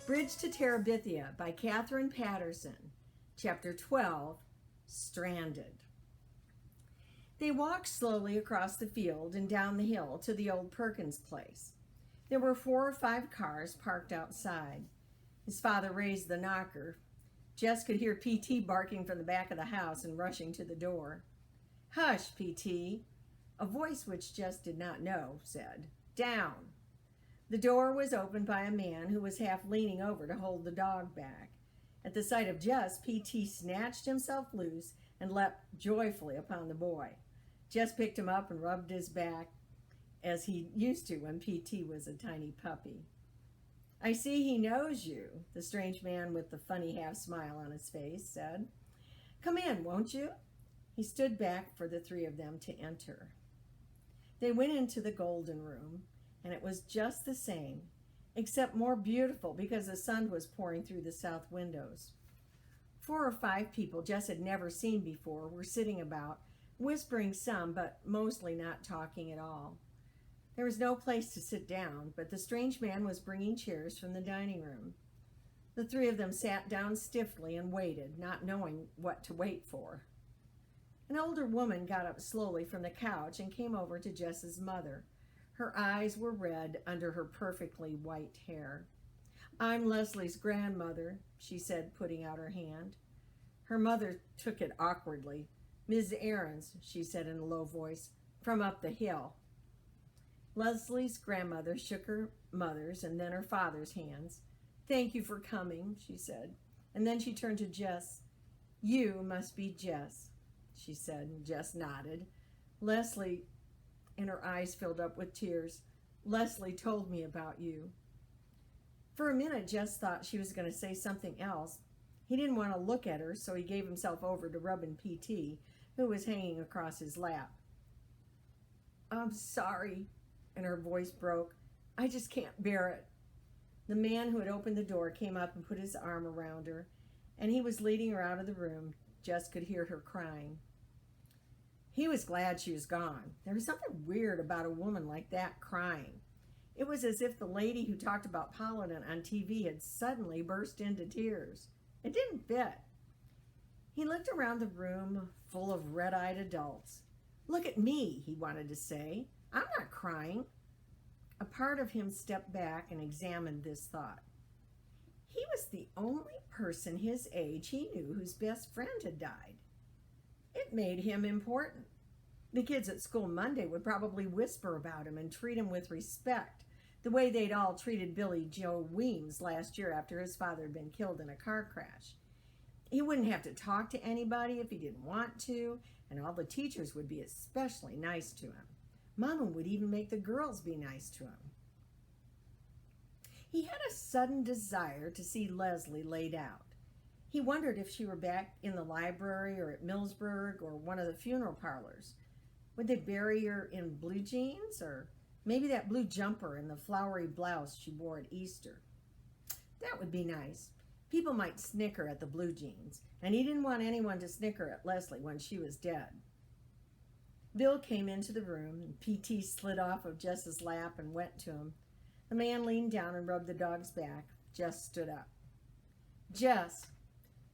Bridge to Terabithia by Katherine Paterson, Chapter 12, Stranded. They walked slowly across the field and down the hill to the old Perkins place. There were 4 or 5 cars parked outside. His father raised the knocker. Jess could hear P.T. barking from the back of the house and rushing to the door. "Hush, P.T." A voice which Jess did not know said, "Down." The door was opened by a man who was half leaning over to hold the dog back. At the sight of Jess, P.T. snatched himself loose and leapt joyfully upon the boy. Jess picked him up and rubbed his back as he used to when P.T. was a tiny puppy. "I see he knows you," the strange man with the funny half-smile on his face said. "Come in, won't you?" He stood back for the 3 of them to enter. They went into the golden room, and it was just the same, except more beautiful because the sun was pouring through the south windows. 4 or 5 people Jess had never seen before were sitting about, whispering some, but mostly not talking at all. There was no place to sit down, but the strange man was bringing chairs from the dining room. The 3 of them sat down stiffly and waited, not knowing what to wait for. An older woman got up slowly from the couch and came over to Jess's mother. Her eyes were red under her perfectly white hair. "I'm Leslie's grandmother," she said, putting out her hand. Her mother took it awkwardly. "Ms. Aarons," she said in a low voice, "from up the hill." Leslie's grandmother shook her mother's and then her father's hands. "Thank you for coming," she said. And then she turned to Jess. "You must be Jess," she said, and Jess nodded. "Leslie," and her eyes filled up with tears, "Leslie told me about you." For a minute, Jess thought she was going to say something else. He didn't want to look at her, so he gave himself over to rubbing P.T., who was hanging across his lap. "I'm sorry," and her voice broke. "I just can't bear it." The man who had opened the door came up and put his arm around her, and he was leading her out of the room. Jess could hear her crying. He was glad she was gone. There was something weird about a woman like that crying. It was as if the lady who talked about pollen on TV had suddenly burst into tears. It didn't fit. He looked around the room full of red-eyed adults. "Look at me," he wanted to say. "I'm not crying." A part of him stepped back and examined this thought. He was the only person his age he knew whose best friend had died. It made him important. The kids at school Monday would probably whisper about him and treat him with respect, the way they'd all treated Billy Joe Weems last year after his father had been killed in a car crash. He wouldn't have to talk to anybody if he didn't want to, and all the teachers would be especially nice to him. Mama would even make the girls be nice to him. He had a sudden desire to see Leslie laid out. He wondered if she were back in the library or at Millsburg or one of the funeral parlors. Would they bury her in blue jeans or maybe that blue jumper and the flowery blouse she wore at Easter? That would be nice. People might snicker at the blue jeans, and he didn't want anyone to snicker at Leslie when she was dead. Bill came into the room, and P.T. slid off of Jess's lap and went to him. The man leaned down and rubbed the dog's back. Jess stood up. "Jess."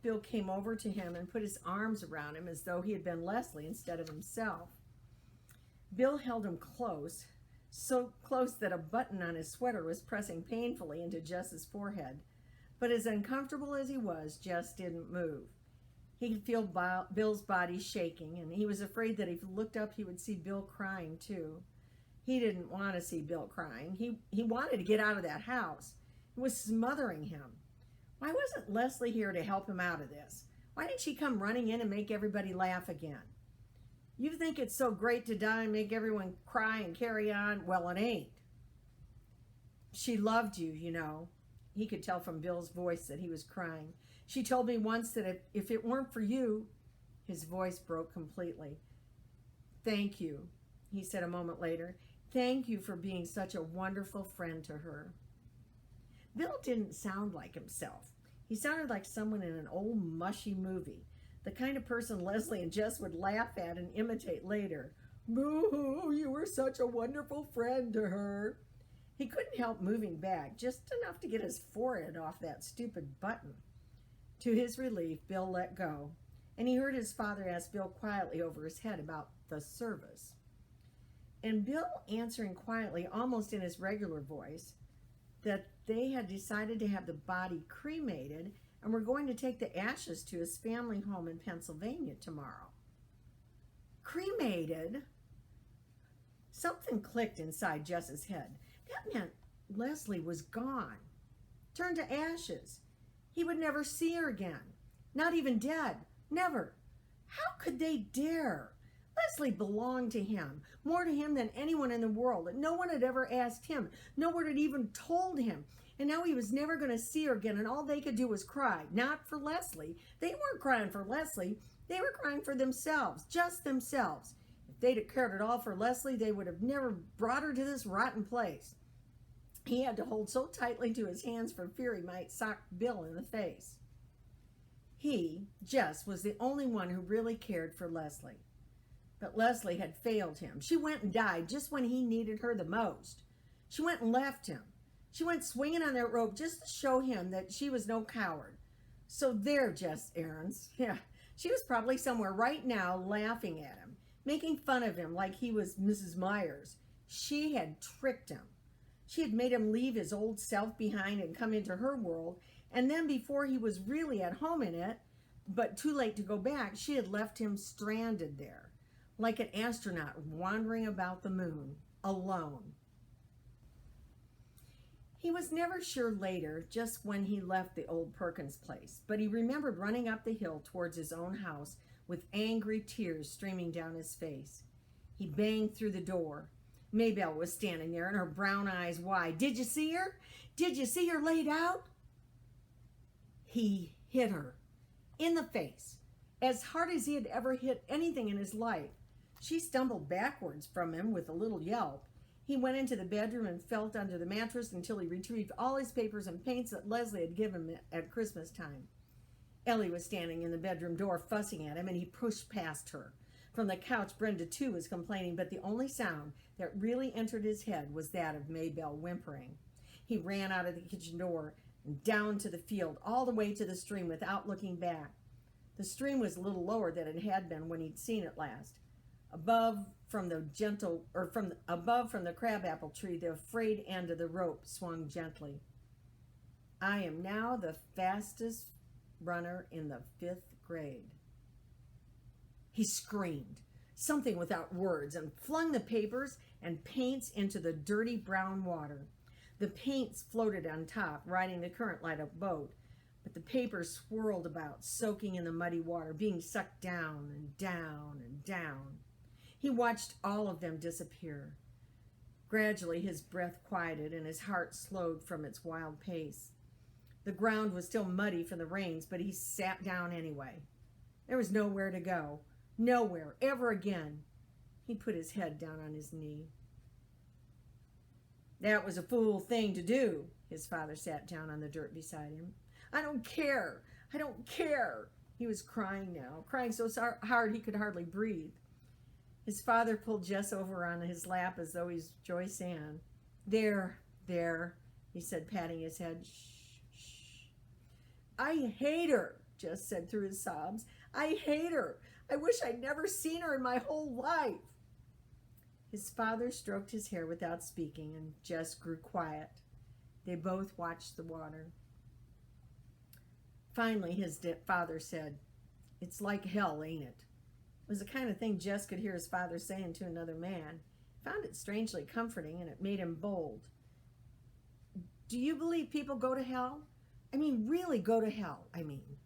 Bill came over to him and put his arms around him as though he had been Leslie instead of himself. Bill held him close, so close that a button on his sweater was pressing painfully into Jess's forehead. But as uncomfortable as he was, Jess didn't move. He could feel Bill's body shaking, and he was afraid that if he looked up, he would see Bill crying too. He didn't want to see Bill crying. He wanted to get out of that house. It was smothering him. Why wasn't Leslie here to help him out of this? Why didn't she come running in and make everybody laugh again? You think it's so great to die and make everyone cry and carry on? Well, it ain't. She loved you, you know. He could tell from Bill's voice that he was crying. She told me once that if it weren't for you, his voice broke completely. "Thank you," he said a moment later. "Thank you for being such a wonderful friend to her." Bill didn't sound like himself. He sounded like someone in an old mushy movie, the kind of person Leslie and Jess would laugh at and imitate later. "Boo-hoo, you were such a wonderful friend to her." He couldn't help moving back, just enough to get his forehead off that stupid button. To his relief, Bill let go, and he heard his father ask Bill quietly over his head about the service. And Bill answering quietly, almost in his regular voice, that they had decided to have the body cremated and were going to take the ashes to his family home in Pennsylvania tomorrow. Cremated? Something clicked inside Jess's head. That meant Leslie was gone, turned to ashes. He would never see her again, not even dead, never. How could they dare? Leslie belonged to him, more to him than anyone in the world, and no one had ever asked him. No one had even told him. And now he was never going to see her again, and all they could do was cry. Not for Leslie. They weren't crying for Leslie. They were crying for themselves, just themselves. If they'd have cared at all for Leslie, they would have never brought her to this rotten place. He had to hold so tightly to his hands for fear he might sock Bill in the face. He, Jess, was the only one who really cared for Leslie. But Leslie had failed him. She went and died just when he needed her the most. She went and left him. She went swinging on that rope just to show him that she was no coward. So there, Jess Aarons. Yeah, she was probably somewhere right now laughing at him, making fun of him like he was Mrs. Myers. She had tricked him. She had made him leave his old self behind and come into her world, and then before he was really at home in it, but too late to go back, she had left him stranded there, like an astronaut wandering about the moon, alone. He was never sure later just when he left the old Perkins place, but he remembered running up the hill towards his own house with angry tears streaming down his face. He banged through the door. Maybelle was standing there, and her brown eyes wide. "Did you see her? Did you see her laid out?" He hit her in the face, as hard as he had ever hit anything in his life. She stumbled backwards from him with a little yelp. He went into the bedroom and felt under the mattress until he retrieved all his papers and paints that Leslie had given him at Christmas time. Ellie was standing in the bedroom door fussing at him, and he pushed past her. From the couch, Brenda, too, was complaining, but the only sound that really entered his head was that of Maybelle whimpering. He ran out of the kitchen door and down to the field, all the way to the stream without looking back. The stream was a little lower than it had been when he'd seen it last. Above from the crabapple tree, the frayed end of the rope swung gently. "I am now the fastest runner in the 5th grade." He screamed something without words and flung the papers and paints into the dirty brown water. The paints floated on top, riding the current like a boat, but the papers swirled about, soaking in the muddy water, being sucked down and down and down. He watched all of them disappear. Gradually, his breath quieted and his heart slowed from its wild pace. The ground was still muddy from the rains, but he sat down anyway. There was nowhere to go. Nowhere, ever again. He put his head down on his knee. "That was a fool thing to do." His father sat down on the dirt beside him. "I don't care. I don't care." He was crying now, crying so hard he could hardly breathe. His father pulled Jess over on his lap as though he's Joyce Ann. There, he said, patting his head. "Shh, shh." "I hate her," Jess said through his sobs. "I hate her. I wish I'd never seen her in my whole life." His father stroked his hair without speaking, and Jess grew quiet. They both watched the water. Finally, his father said, "It's like hell, ain't it?" It was the kind of thing Jess could hear his father saying to another man. He found it strangely comforting, and it made him bold. "Do you believe people go to hell? I mean, really go to hell, I mean.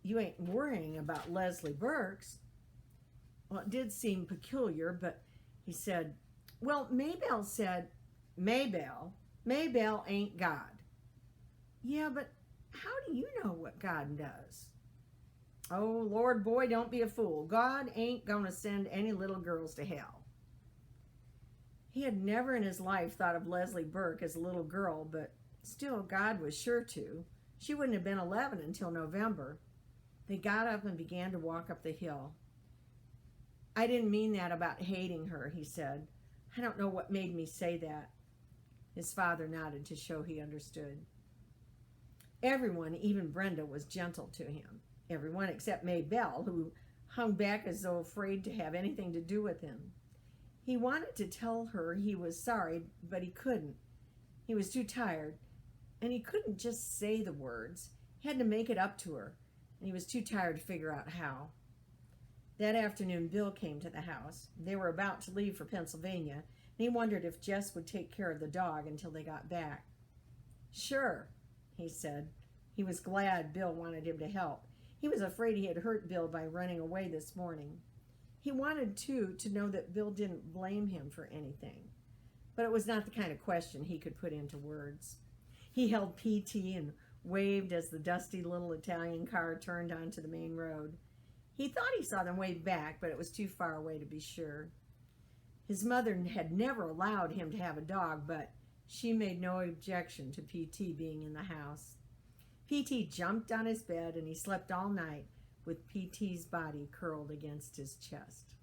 You ain't worrying about Leslie Burks." Well, it did seem peculiar, but he said, "Well, Maybelle said..." Maybelle ain't God." "Yeah, but how do you know what God does?" "Oh, Lord, boy, don't be a fool. God ain't going to send any little girls to hell." He had never in his life thought of Leslie Burke as a little girl, but still God was sure to. She wouldn't have been 11 until November. They got up and began to walk up the hill. "I didn't mean that about hating her," he said. "I don't know what made me say that. His father nodded to show he understood. Everyone, even Brenda, was gentle to him. Everyone except Maybelle, who hung back as though afraid to have anything to do with him. He wanted to tell her he was sorry, but he couldn't. He was too tired, and he couldn't just say the words. He had to make it up to her, and he was too tired to figure out how. That afternoon, Bill came to the house. They were about to leave for Pennsylvania, and he wondered if Jess would take care of the dog until they got back. "Sure," he said. He was glad Bill wanted him to help. He was afraid he had hurt Bill by running away this morning. He wanted, too, to know that Bill didn't blame him for anything. But it was not the kind of question he could put into words. He held P.T. and waved as the dusty little Italian car turned onto the main road. He thought he saw them wave back, but it was too far away to be sure. His mother had never allowed him to have a dog, but she made no objection to P.T. being in the house. P.T. jumped on his bed, and he slept all night with P.T.'s body curled against his chest.